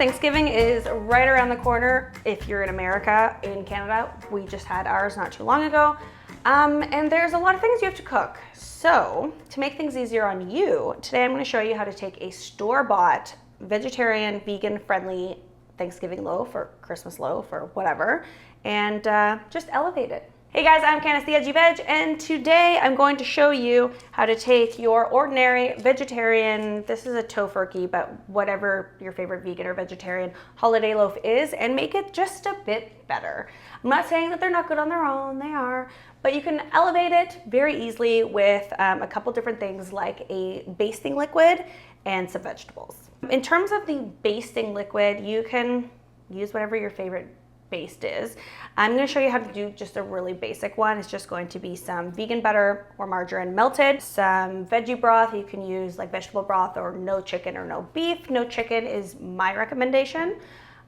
Thanksgiving is right around the corner if you're in America. In Canada, we just had ours not too long ago. And there's a lot of things you have to cook. So to make things easier on you, today I'm going to show you how to take a store-bought, vegetarian, vegan-friendly Thanksgiving loaf or Christmas loaf or whatever, and just elevate it. Hey guys, I'm Candace the Edgy Veg, and today I'm going to show you how to take your ordinary vegetarian, this is a tofurkey, but whatever your favorite vegan or vegetarian holiday loaf is, and make it just a bit better. I'm not saying that they're not good on their own, they are, but you can elevate it very easily with a couple different things like a basting liquid and some vegetables. In terms of the basting liquid, you can use whatever your favorite baste is. I'm going to show you how to do just a really basic one. It's just going to be some vegan butter or margarine melted, some veggie broth. You can use like vegetable broth or no chicken or no beef. No chicken is my recommendation.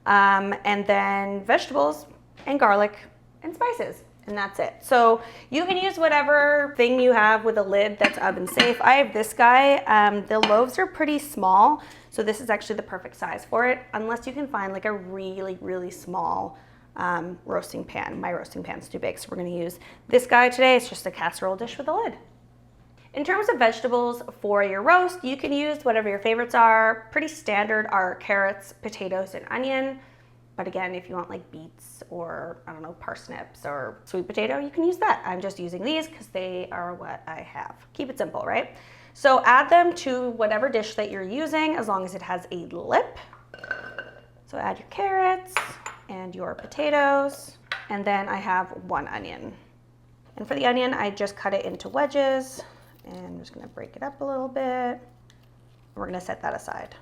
And then vegetables and garlic and spices. And that's it. So you can use whatever thing you have with a lid that's oven safe. I have this guy. The loaves are pretty small, so this is actually the perfect size for it, unless you can find like a really, really small roasting pan. My roasting pan's too big, so we're gonna use this guy today. It's just a casserole dish with a lid. In terms of vegetables for your roast, you can use whatever your favorites are. Pretty standard are carrots, potatoes, and onion. But again, if you want like beets or, I don't know, parsnips or sweet potato, you can use that. I'm just using these because they are what I have. Keep it simple, right? So add them to whatever dish that you're using as long as it has a lip. So add your carrots and your potatoes, and then I have one onion. And for the onion, I just cut it into wedges, and I'm just gonna break it up a little bit. We're gonna set that aside.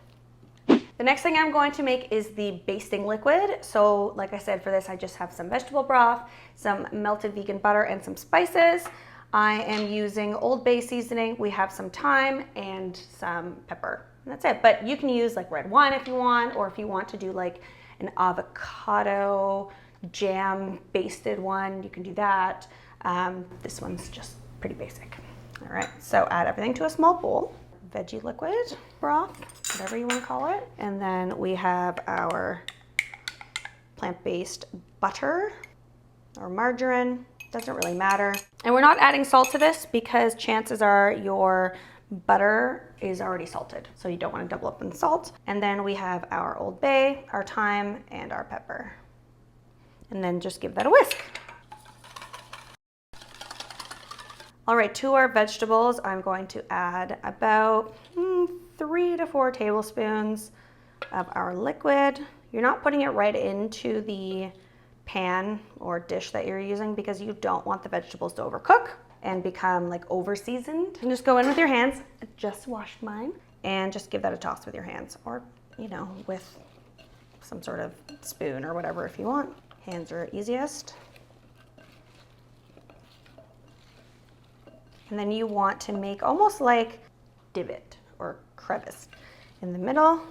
The next thing I'm going to make is the basting liquid. So like I said, for this, I just have some vegetable broth, some melted vegan butter, and some spices. I am using Old Bay seasoning. We have some thyme and some pepper, and that's it. But you can use like red wine if you want, or if you want to do like an avocado jam basted one, you can do that. This one's just pretty basic. All right, so add everything to a small bowl. Veggie liquid, broth, whatever you want to call it. And then we have our plant-based butter or margarine, doesn't really matter. And we're not adding salt to this because chances are your butter is already salted, so you don't want to double up in salt. And then we have our Old Bay, our thyme, and our pepper. And then just give that a whisk. All right, to our vegetables, I'm going to add about 3 to 4 tablespoons of our liquid. You're not putting it right into the pan or dish that you're using because you don't want the vegetables to overcook and become like over seasoned. And just go in with your hands. I just washed mine, and just give that a toss with your hands, or you know, with some sort of spoon or whatever if you want. Hands are easiest. And then you want to make almost like divot or crevice in the middle. All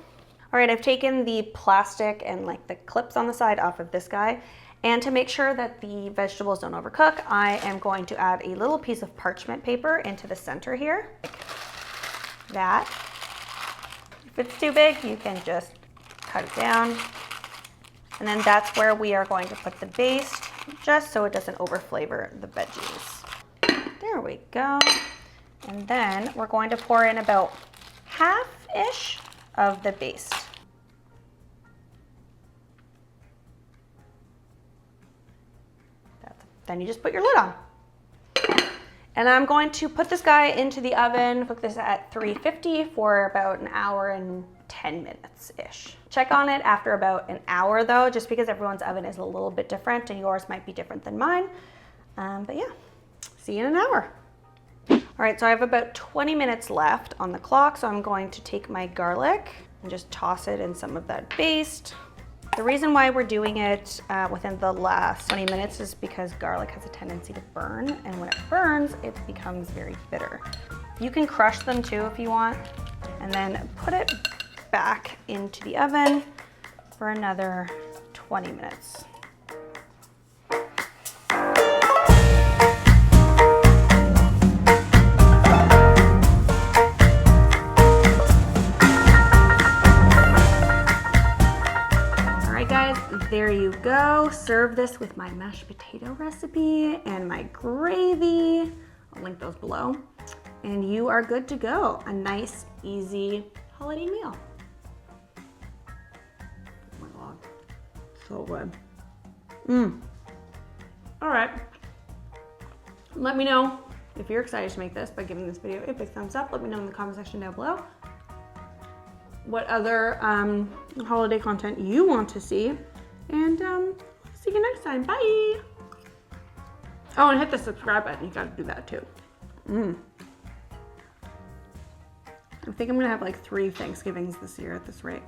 right, I've taken the plastic and like the clips on the side off of this guy. And to make sure that the vegetables don't overcook, I am going to add a little piece of parchment paper into the center here. Like that. If it's too big, you can just cut it down. And then that's where we are going to put the baste, just so it doesn't overflavor the veggies. There we go. And then we're going to pour in about half-ish of the baste. Then you just put your lid on. And I'm going to put this guy into the oven, cook this at 350 for about an hour and 10 minutes-ish. Check on it after about an hour though, just because everyone's oven is a little bit different and yours might be different than mine. But yeah, see you in an hour. All right, so I have about 20 minutes left on the clock, so I'm going to take my garlic and just toss it in some of that baste. The reason why we're doing it within the last 20 minutes is because garlic has a tendency to burn, and when it burns, it becomes very bitter. You can crush them too if you want, and then put it back into the oven for another 20 minutes. serve this with my mashed potato recipe and my gravy. I'll link those below. And you are good to go. A nice, easy holiday meal. Oh my God, so good. All right. Let me know if you're excited to make this by giving this video a big thumbs up. Let me know in the comment section down below what other holiday content you want to see. And see you next time. Bye. Oh, and hit the subscribe button. You gotta do that too. I think I'm gonna have like 3 Thanksgivings this year at this rate.